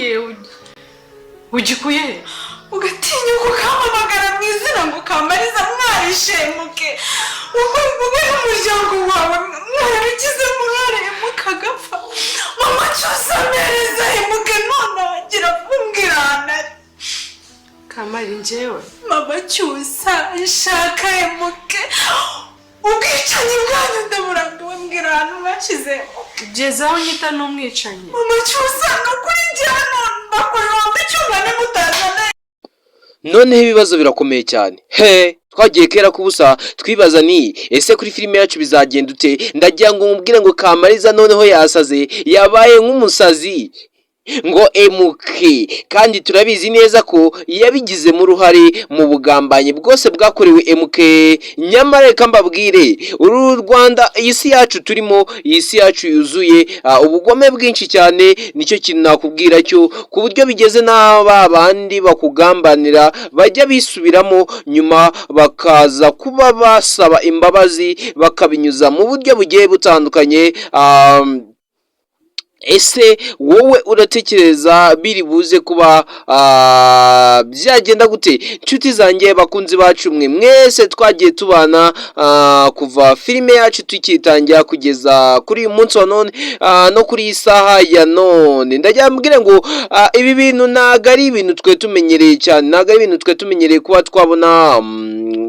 yewe ugikuye ugatinyuka ukampamagara mu izina ngo Kamariza mwarishemuke uvuge n'umuryango wawe mwarabigize murare mukagapfa mama cyusa mereza hemuke none wagira kumbwirana Kamari njyewe mama cyusa nshaka hemuke ubwicanyi bwanyu ndaburambiwe mbwirana mwashizemo gezaho nyita n'umwicanyi mama cyusa kuri njyana bakorera ndacyumane mutazana noneho ibibazo birakomeye cyane twagiye kera kubusa twibaza ni ese kuri filime yacu bizagenda ute ndagira ngo mubwire ngo Kamariza noneho yasaze yabaye nk'umusazi ngo emuke kandi turabizi neza ko yabigizemo uruhare mu bugambanyi bwose bwakorewe emuke nyamara reka mbabwire uru Rwanda isi yacu turimo isi yacu yuzuye ubugome bwinshi cyane nicyo kintu nakubwira cyo ku buryo bigeze n'aba bandi bakugambanira bajya bisubiramo nyuma bakaza kuba basaba imbabazi bakabinyuza mu buryo bugiye butandukanye. Ese wowe uratekereza biri buze kuba byagenda gute? Nshuti zanjye bakunzi bacu mwe mwese twagiye tubana kuva filime yacu tukitangira kugeza kuri uyu munsi wa none no kuri isaha ya none ndagira mbwire ngo ibi bintu ntago ari ibintu twe tumenyereye cyane, ntago ari ibintu twe tumenyereye kuba twabona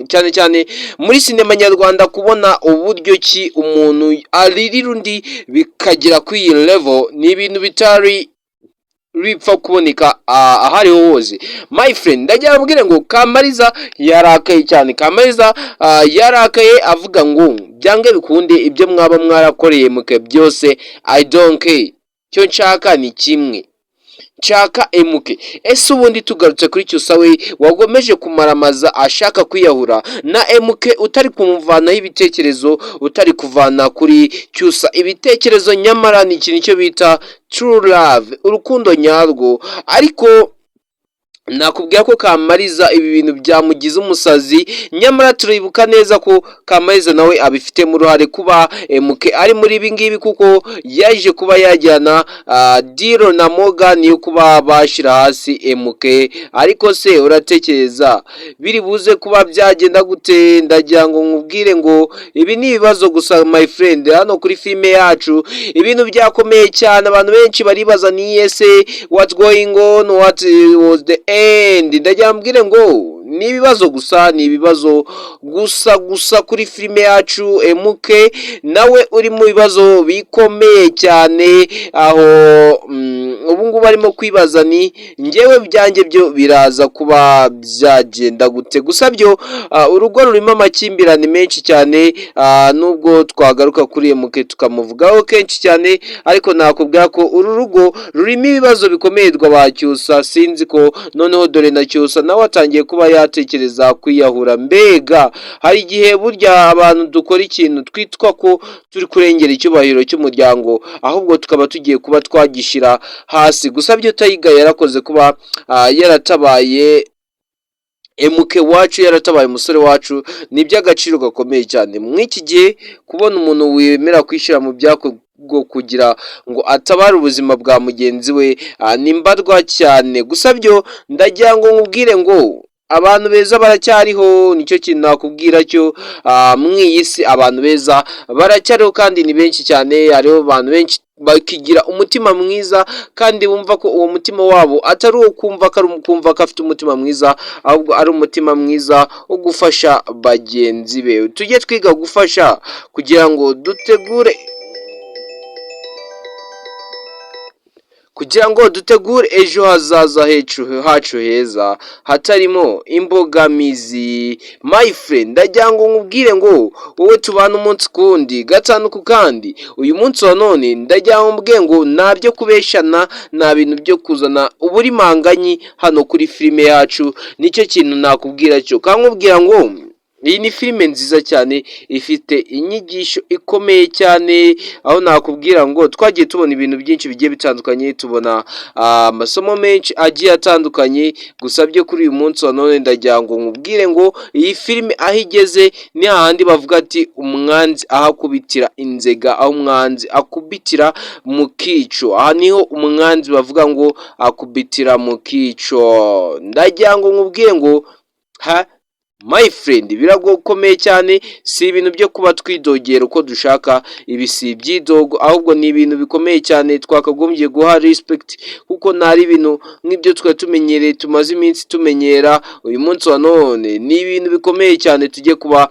cyane cyane muri sinema nyarwanda, kubona uburyo ki umuntu aririra undi bikagera kuri iyi level ni ibintu bitari bipfa kuboneka ahariho hose. My friend ndagira mbwire ngo Kamariza yarakaye cyane. Kamariza yarakaye avuga ngo byange bikunde ibyo mwaba mwarakoreye muke byose I don't care, cyo nshaka ni kimwe, nshaka emuke. Ese ubundi tugarutse kuri Cyusa we wagomeje kumaramaza ashaka kwiyahura na emuke utari kumuvanaho ibitekerezo, utari kuvana kuri Cyusa ibitekerezo, nyamara ni ikintu cyo bita true love, urukundo nyarwo. Ariko nakubwira ko Kamariza ibi bintu byamugize umusazi, nyamara turibuka neza ko Kamariza nawe abifitemo uruhare kuba emuke ari muri ibi ngibi, kuko yaje kuba yajyana Diro na Morgan yo kuba bashira hasi emuke. Ariko se uratekereza biri buze kuba byagenda gute? Ndagira ngo nkubwire ngo ibi ni ibibazo gusa my friend. Hano kuri filime yacu ibintu byakomeye cyane, abantu benshi baribaza ni ese what's going on, what was the end. Ndagira mbwire ngo ni ibibazo gusa, ni ibibazo gusa kuri filime yacu emuke nawe uri mu bibazo bikomeye cyane, aho ubu ngubu barimo kwibaza ni njyewe byanjye byo biraza kuba byagenda gute. Gusa byo urugo rurimo amakimbirane menshi cyane, nubwo twagaruka kuri emuke tukamuvugaho kenshi cyane, ariko nakubwira ko uru rugo rurimo ibibazo bikomeye rwa Cyusa. Sinzi ko noneho dore na Cyusa nawe atangiye kuba yatekereza kwiyahura. Mbega hari igihe burya abantu dukora ikintu twitwa ko turi kurengera icyubahiro cy'umuryango, ahubwo tukaba tugiye kuba twagishira hasi. Gusa byo Tayiga yarakoze kuba yaratabaye emuke wacu, yaratabaye umusore wacu, ni iby'agaciro gakomeye cyane mw'iki gihe kubona umuntu wemera kwishyira mu byako kugira ngo atabare ubuzima bwa mugenzi we, ni mbarwa cyane. Gusa byo ndagira ngo nkubwire ngo abantu beza baracyariho, nicyo kintu nakubwira cyo mw'iyi si abantu beza baracyariho kandi ni benshi cyane. Hariho abantu benshi bakigira umutima mwiza kandi bumva ko uwo mutima wabo atari uwo kumva ko afite umutima mwiza, ahubwo ari umutima mwiza wo gufasha bagenzi be. Tujye twiga gufasha kugira ngo dutegure ejo hazaza hacu heza hatarimo imbogamizi. My friend ndagira ngo nkubwire ngo wowe tubana umunsi kundi gatanu ku kandi, uyu munsi wa none ndagira ngo mbwire ngo nabyo kubeshana, nta bintu byo kuzana uburimanganye hano kuri filime yacu. Nicyo kintu nakubwira cyo, kankubwira ngo iyi ni filime nziza cyane ifite inyigisho ikomeye cyane, aho nakubwira ngo twagiye tubona ibintu byinshi bigiye bitandukanye, tubona amasomo menshi agiye atandukanye. Gusa byo kuri uyu munsi wa none ndagira ngo nkubwire ngo iyi filime aho igeze ni hahandi bavuga ati umwanzi ahakubitira inzega, aho umwanzi akubitira mu kico. Aha niho umwanzi bavuga ngo akubitira mu kico. Ndagira ngo nkubwire ngo my friend, biragokomeye cyane, si ibintu byo kuba twidogera uko dushaka, ibi si ibyidogo, ahubwo ni ibintu bikomeye cyane twakagombye guha respect, kuko ntari ibintu nk'ibyo twari tumenyereye, tumaze iminsi tumenyera. Uyu munsi wa none ni ibintu bikomeye cyane tujye kuba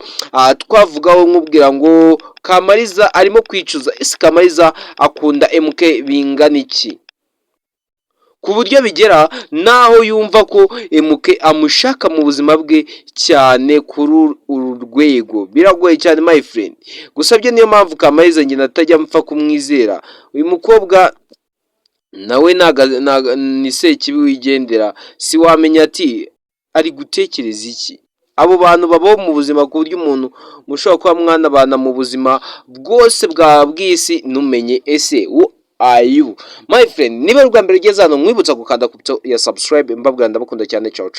twavugaho. nkubwira ngo Kamariza arimo kwicuza. Ese Kamariza akunda MK bingana iki, ku buryo bigera naho yumva ko MK amushaka mu buzima bwe cyane kuri uru rwego? Biragoye cyane my friend. Gusa byo niyo mpamvu Kamariza njye natajya mpfa kumwizera. Uyu mukobwa nawe ni sekibi wigendera, si wamenya ati ari gutekereza iki. Abo bantu babaho mu buzima ku buryo umuntu mushobora kuba mwanabana mu buzima bwose bwa bw'isi numenye ese ayu my friend. Niba rwa mbere ugeze hano mwibutsa gukanda ku ya subscribe, mbabwira ndabakunda cyane. Ciao.